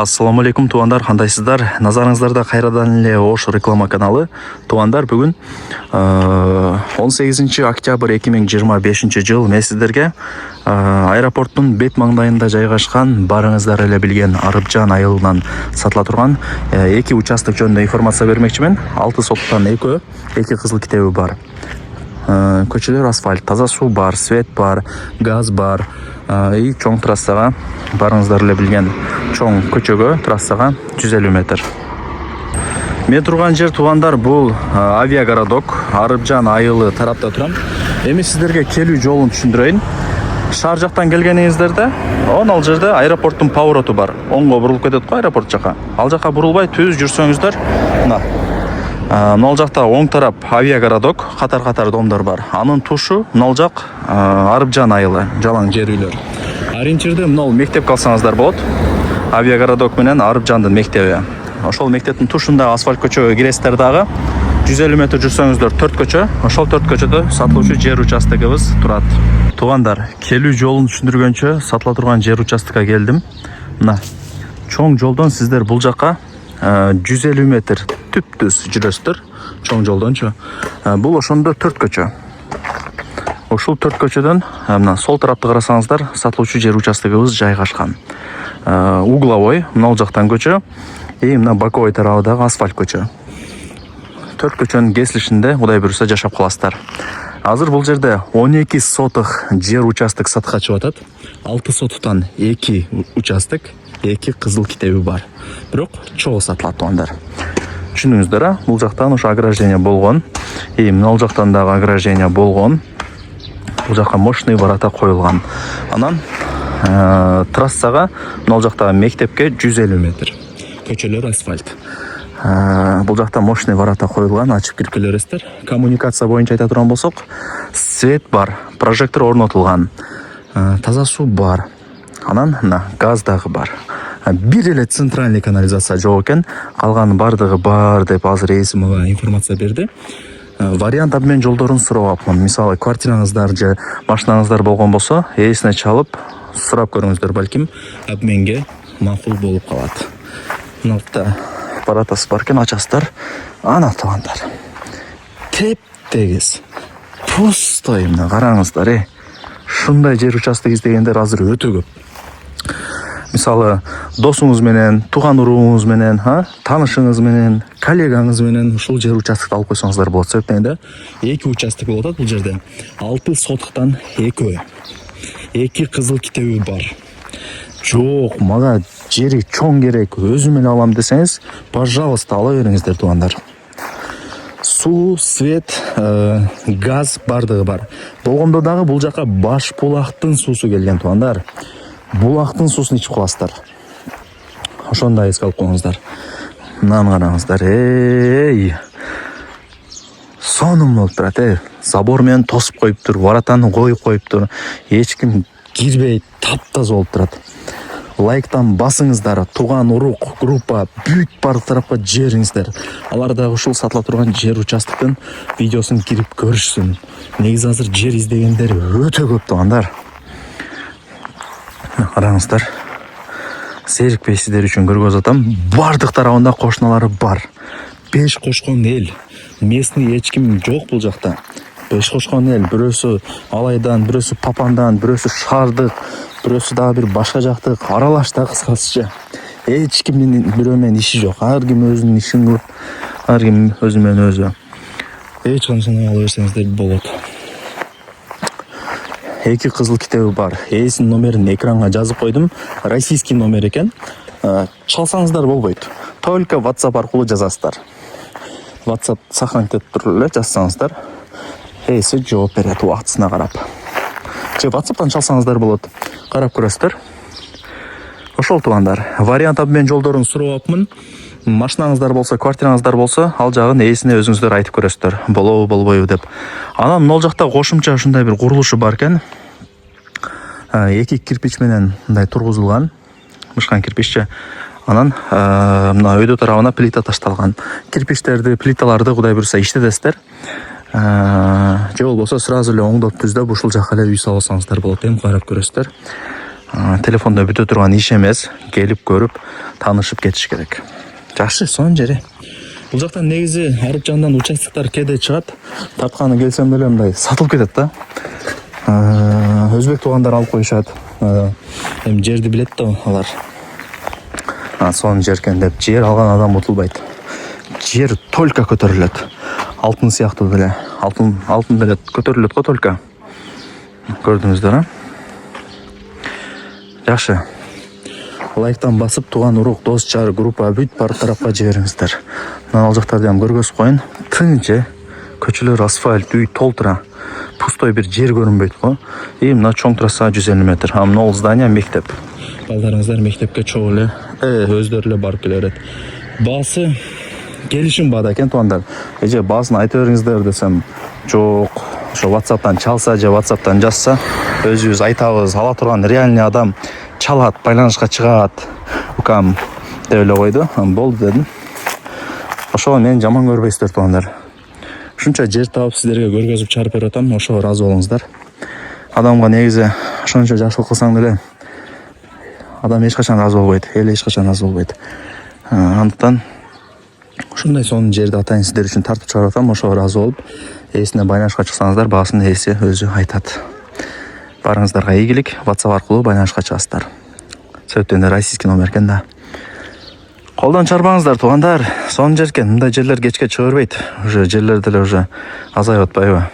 Ассаламу алейкум туугандар, кандайсыздар? Назарыңыздарда кайрадан эле Ош реклама каналы. Туугандар, бүгүн 18 октябрь 2025 жыл мен сиздерге аэропорттун бет маңдайында жайгашкан, барыңыздар эле билген Арыпжан айылынан сатыла турган эки участок жөнүндө информация бермекчимин. 6 соттан экөө, эки кызыл китеби бар. Көчөлөр асфальт, таза суу бар, свет бар, газ бар. И чоң трассага, барыңыздар эле билген чоң көчөгө, трассага 150 метр. Мен турган жер туугандар бул авиагородок, Арыпжан айылы тарапта турам. Эми сиздерге келүү жолун түшүндүрөйүн. Шаар жактан келгениңиздерде, ал жерде аэропорттун повороту бар. Оңго бурулуп кетет го аэропорт жака. Ал жака бурулбай түз жүрсөңүздөр, нол жакта оң тарап авиагородок, катар домдор бар. Анын тушу нол жак Арыпжан айылы, жалаң жер үйлөр. Ориентирде мынау мектеп калсаңыздар болот. Авиагородок менен Арыпжандын мектеби. Ошол мектептин тушунда асфальт көчөгө киресиздер дагы. 150 метр жүрсөңүздөр 4 көчө. Ошол 4 көчөдө сатылуучу жер участогубуз турат. Туугандар, келүү жолун түшүндүргөнчө сатыла турган жер участокко келдим. Мына чоң жолдон сиздер бул жака 150 метр түптүз жүрөсүздөр. Чоң жолдончу. Бул ошондо 4 көчө. Ошол 4 көчөдөн мына сол тарапты карасаңыздар, сатылуучу жер участогубуз жайгашкан. Угловой, мына жактан көчө, и мына боковой тарабындагы асфальт көчө. 4 көчөнүн кесилишинде Кудай буйруса жашап каласыздар. Азыр бул жерде 12 сотых жер участок сатка чыгып атат. 6 сотуктан 2 участок, 2 кызыл китеби бар. Бирок чогуу сатылат туугандар. Түшүндүңүздөр, бул жактан ошо ограждение болгон, и мына жактан дагы ограждение болгон. Бул жака мощный ворота коюлган. Анан трассага мына жакта мектепке 150 метр. Көчөлөр асфальт. Бул жакта мощный ворота коюлган, ачып кирип келесиздер. Коммуникация боюнча айта турган болсок, свет бар, прожектор орнотулган, таза суу бар. Анан мына газ дагы бар. Бир эле центральный канализация жок экен, калган бардыгы бар деп азыр эси мага информация берди. Вариант обмен жолдорун сурабапмын. Мисалы, квартираңыздар же машинаңыздар болгон болсо, эсине чалып сурап көрүңүздөр, балким обменге макул болуп калат. Мынакта аппаратасы бар экен, ачасыздар. Ана туугандар. Теп-тегиз. Пустой, мына караңыздар, Шундай жер участок издегендер азыр өтө көп. Мисалы, досуңуз менен, тууган урууңуз менен, таанышыңыз менен, коллегаңыз менен ушул жер участокты алып койсоңуздар болот. Себептен да 2 участок болуп атат бул жерде. 6 сотуктан 2. 2 кызыл китеби бар. Жок, мага жери чоң керек, өзүм эле алам десеңиз, пожалуйста, ала бериңиздер туугандар. Суу, свет, газ бардыгы бар. Болгондо дагы бул жака баш булактын суусу келген туугандар. Булактын суусун ичип каласыздар. Ошондо эске алып коюңуздар. Мынаны караңыздар. Сонун болуп турат, Забор менен тосуп коюптур, воротаны коюп коюптур. Эч ким кирбейт, таптаза болуп турат. Лайктан басыңыздар, тууган урук, группа, бүт бардык тарапка жибериңиздер. Алар дагы ушул сатыла турган жер участоктун видеосун кирип көрүшсүн. Негизи азыр жер издегендер өтө көп туугандар. Караңыздар. Серикпей сиздер үчүн көргөзүп атам. Бардык тарабында кошуналары бар. 5 кошкон эл. Местный эч ким жок бул жакта. 5 кошкон эл, бирөөсү Алайдан, бирөөсү Папандан, бирөөсү Шаардык, бирөөсү дагы бир башка жактык, аралашта кыскасыча. Эч кимдин бирөө менен иши жок. Ар ким өзүнүн ишин кылып, ар ким өзү менен өзү. Эч кандай ала берсеңиздер болот. 2 кызыл китеби бар. Эсинин номерин экранга жазып койдум. Российский номер экен. Чалсаңыздар болбойт. Только WhatsApp аркылуу жазасыздар. WhatsApp сохранить этип туруп эле жазсаңыздар, эси жооп берет убактысына карап. Же WhatsApp'тан чалсаңыздар болот. Карап көрөсүздөр. Ошол туугандар, вариант обмен жолдорун сурабапмын. Машинаңыздар болсо, квартираңыздар болсо, ал жагын эсине өзүңүздөр айтып көрөсүздөр. Болобу, болбойбу деп. Анан мол жакта кошумча ушундай бир курулушу бар экен. 2 кирпич менен мындай тургузулган. Мышкан кирпичче. Анан мына өйдө тарабына плита ташталган. Кирпичтерди, плиталарды Кудай буйруса иштетесиздер. Же болбосо сразу эле оңдоп түздөп ушул жака эле үй салсаңыздар болот, карап көрөсүздөр. телефондо бүтө турган иш эмес, келип көрүп таанышып кетиш керек. Жакшы, сонун жери. Бул жактан негизи Арыкжандан участоктор кээде чыгат, тартканы келсем деле мындай сатылып кетет да. Өзбек туугандар алып коюшат. Эми жерди билет да алар. Сонун жер экен деп жер алган адам утулбайт. Жер только көтөрүлөт. Алтын сыяктуу деле. Алтын деле көтөрүлөт го только. Көрдүңүздөр, Жакшы. Лайктан басып туган урук, дос, жар, группа бүт бар тарапка жибериңиздер. Мына ал жактарды ham көргөзүп коюн. Тынчы, көчөлөр асфальт, үй толтура. Пустой бир жер көрүнбөйт го. Мына чоң трасса 150 метр. Мына ол здание мектеп. Балдарыңыздар мектепке чогуу эле өздөрү эле барып келе берет. Баасы келишим баада экен туугандар. Эже баасын айтып бериңиздер десем, жок. Ошо WhatsApp'тан чалса же WhatsApp'тан жазса, өзүбүз айтабыз. Ала турган реальный адам чалат, байланышка чыгат. Укам деп эле койду. Болду дедим. Ошого мен жаман көрбөйсүздөр туугандар. Ушунча жер таап сиздерге көргөзүп чыгарып берип атам. Ошого ыраазы болуңуздар. Адамга негизи ошончо жакшылык кылсаң деле адам эч качан ыраазы болбойт, эл эч качан ыраазы болбойт. Андыктан ушундай сонун жерди атайын сиздер үчүн тартып чыгарып атам. Ошого ыраазы болуп, ээсине байланышка чыксаңыздар, баасын ээси өзү айтат. Барыңыздарга ийгилик, WhatsApp аркылуу байланышка чыгасыздар. Сөйттөн российский номер экен да. Колдон чарбаңыздар туугандар. Сонун жер экен. Мындай жерлер кечке чыга бербейт. Уже жерлер деле уже азайып атпайбы?